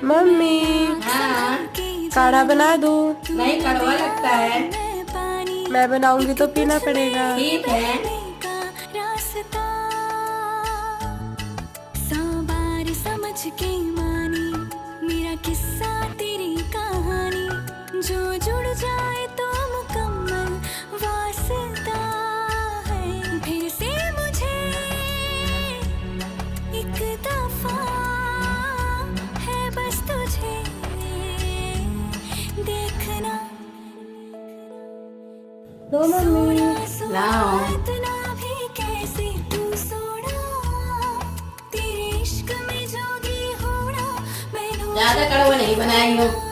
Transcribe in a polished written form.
Mummy हाँ। काढ़ा बना दूं? नहीं, कड़वा लगता है। मैं बनाऊंगी तो पीना पड़ेगा। ठीक है। समझ के मानी मेरा किस्सा तेरी कहानी, जो जुड़ जाए तो मुकम्मल वास्ता है। फिर से मुझे एक दफा है बस तुझे देखना। लो मम्मी। लाओ। इतना भी कैसे तू सोना, तेरे इश्क में जोगी होना। मैनू ज्यादा कड़वा नहीं बनाई हो।